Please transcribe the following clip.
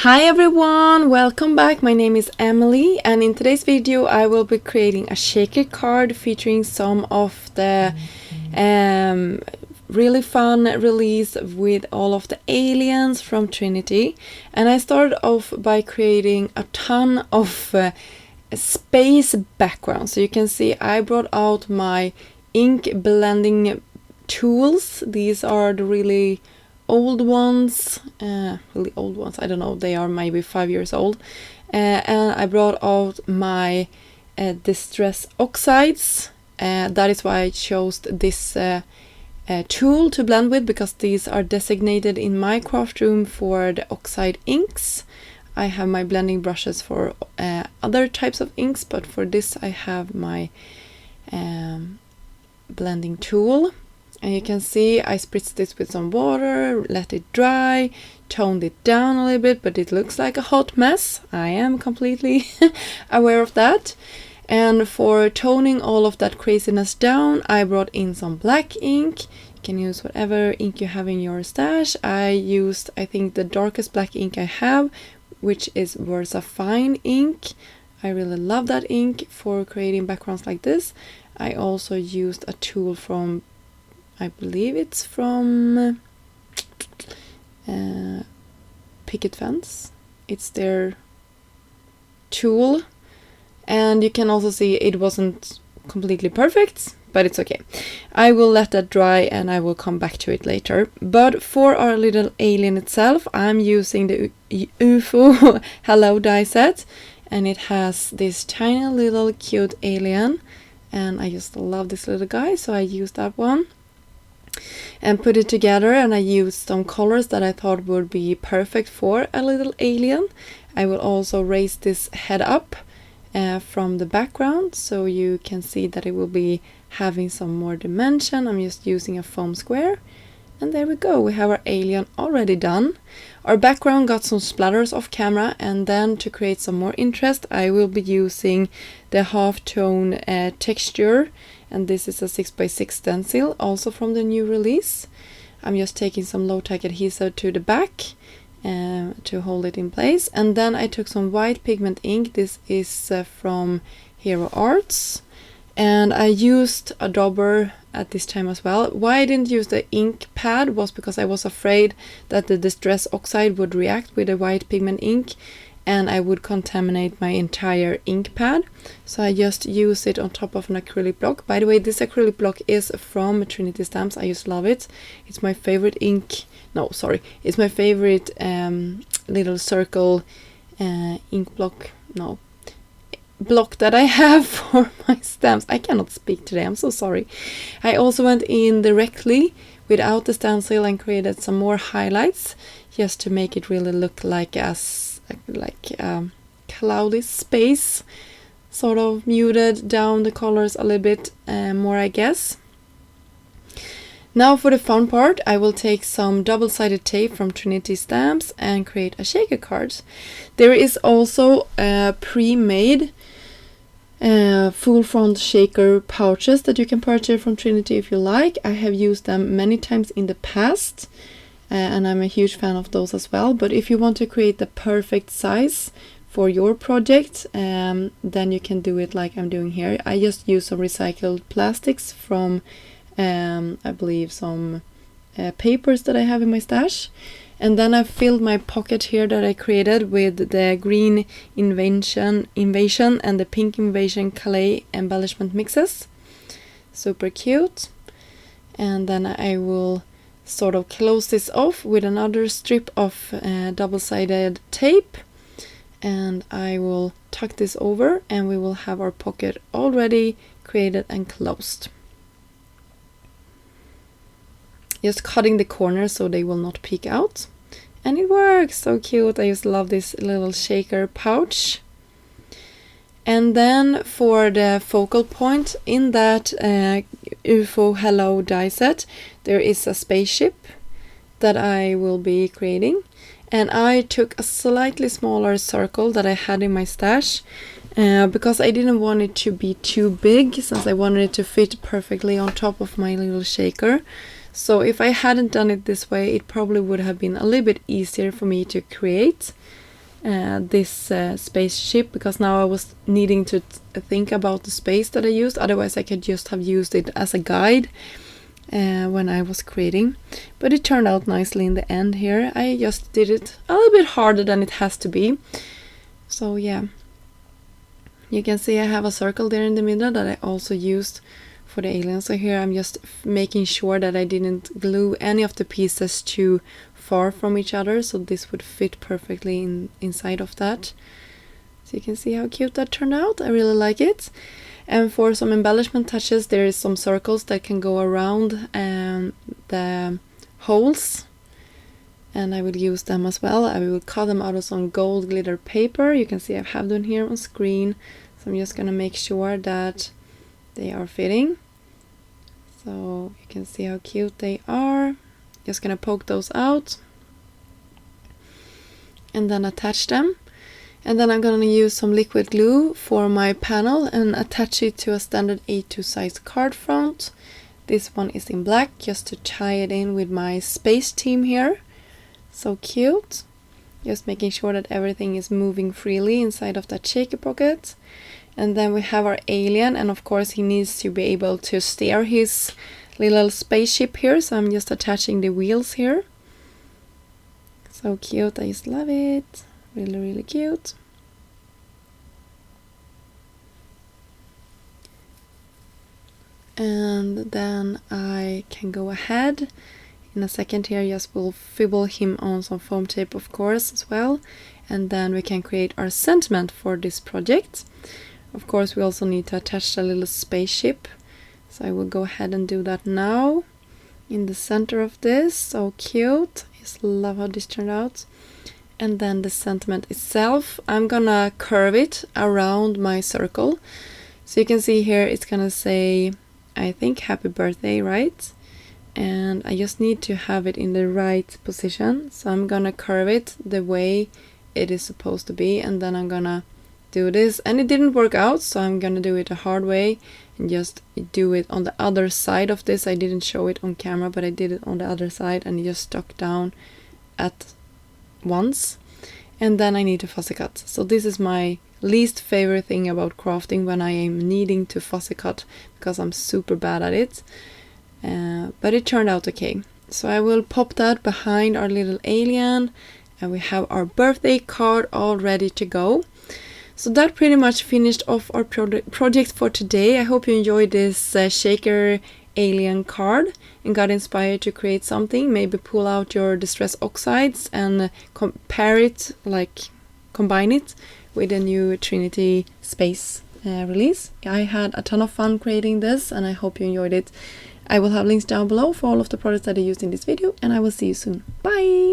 Hi everyone, welcome back. My name is Emily, and in today's video I will be creating a shaker card featuring some of the really fun release with all of the aliens from Trinity. And I started off by creating a ton of space backgrounds. So you can see I brought out my ink blending tools. These are the really old ones, I don't know, they are maybe 5 years old, and I brought out my distress oxides. That is why I chose this tool to blend with, because these are designated in my craft room for the oxide inks. I have my blending brushes for other types of inks, but for this I have my blending tool. And you can see I spritzed this with some water, let it dry, toned it down a little bit, but it looks like a hot mess. I am completely aware of that. And for toning all of that craziness down, I brought in some black ink. You can use whatever ink you have in your stash. I used, I think, the darkest black ink I have, which is Versa Fine ink. I really love that ink for creating backgrounds like this. I also used a tool from, I believe it's from Picket Fence. It's their tool, and you can also see it wasn't completely perfect, but it's okay. I will let that dry and I will come back to it later. But for our little alien itself, I'm using the UFO Hello die set, and it has this tiny little cute alien, and I just love this little guy, so I used that one and put it together. And I used some colors that I thought would be perfect for a little alien. I will also raise this head up from the background, so you can see that it will be having some more dimension. I'm just using a foam square, and there we go, we have our alien already done. Our background got some splatters off camera, and then to create some more interest I will be using the half-tone texture, and this is a 6x6 stencil, also from the new release. I'm just taking some low-tack adhesive to the back to hold it in place. And then I took some white pigment ink. This is from Hero Arts, and I used a dauber at this time as well. Why I didn't use the ink pad was because I was afraid that the distress oxide would react with the white pigment ink and I would contaminate my entire ink pad. So I just use it on top of an acrylic block. By the way, this acrylic block is from Trinity Stamps. I just love it. It's my favorite ink. No, sorry. It's my favorite little circle ink block. No. Block that I have for my stamps. I cannot speak today, I'm so sorry. I also went in directly without the stencil and created some more highlights just to make it really look like cloudy space, sort of muted down the colors a little bit more, I guess. Now for the fun part, I will take some double-sided tape from Trinity Stamps and create a shaker card. There is also a pre-made full front shaker pouches that you can purchase from Trinity if you like. I have used them many times in the past, and I'm a huge fan of those as well. But if you want to create the perfect size for your project, then you can do it like I'm doing here. I just use some recycled plastics from I believe some papers that I have in my stash, and then I filled my pocket here that I created with the green invasion and the pink invasion clay embellishment mixes. Super cute. And then I will sort of close this off with another strip of double-sided tape, and I will tuck this over and we will have our pocket already created and closed. Just cutting the corners so they will not peek out. And it works! So cute! I just love this little shaker pouch. And then for the focal point in that UFO Hello die set, there is a spaceship that I will be creating. And I took a slightly smaller circle that I had in my stash because I didn't want it to be too big, since I wanted it to fit perfectly on top of my little shaker. So if I hadn't done it this way, it probably would have been a little bit easier for me to create. this spaceship, because now I was needing to think about the space that I used. Otherwise I could just have used it as a guide when I was creating. But it turned out nicely in the end here. I just did it a little bit harder than it has to be. So yeah, you can see I have a circle there in the middle that I also used for the alien. So here I'm just making sure that I didn't glue any of the pieces too far from each other, so this would fit perfectly inside of that. So you can see how cute that turned out. I really like it. And for some embellishment touches, there is some circles that can go around the holes, and I will use them as well. I will cut them out of some gold glitter paper. You can see I have them here on screen, so I'm just gonna make sure that they are fitting. So you can see how cute they are. Just gonna poke those out and then attach them. And then I'm gonna use some liquid glue for my panel and attach it to a standard A2 size card front. This one is in black, just to tie it in with my space team here. So cute. Just making sure that everything is moving freely inside of that shaker pocket. And then we have our alien, and of course he needs to be able to steer his little spaceship here, so I'm just attaching the wheels here. So cute, I just love it. Really, really cute. And then I can go ahead in a second here, just will fibble him on some foam tape of course as well, and then we can create our sentiment for this project. Of course we also need to attach the little spaceship, so I will go ahead and do that now in the center of this. So cute, I just love how this turned out. And then the sentiment itself, I'm gonna curve it around my circle, so you can see here it's gonna say, I think, happy birthday, right? And I just need to have it in the right position, so I'm gonna curve it the way it is supposed to be, and then I'm gonna do this. And it didn't work out, so I'm gonna do it a hard way and just do it on the other side of this. I didn't show it on camera, but I did it on the other side, and it just stuck down at once. And then I need to fussy cut. So this is my least favorite thing about crafting, when I am needing to fussy cut, because I'm super bad at it. But it turned out okay. So I will pop that behind our little alien, and we have our birthday card all ready to go. So that pretty much finished off our project for today. I hope you enjoyed this shaker alien card and got inspired to create something. Maybe pull out your distress oxides and compare it, like combine it with a new Trinity space release. I had a ton of fun creating this, and I hope you enjoyed it. I will have links down below for all of the products that I used in this video, and I will see you soon. Bye!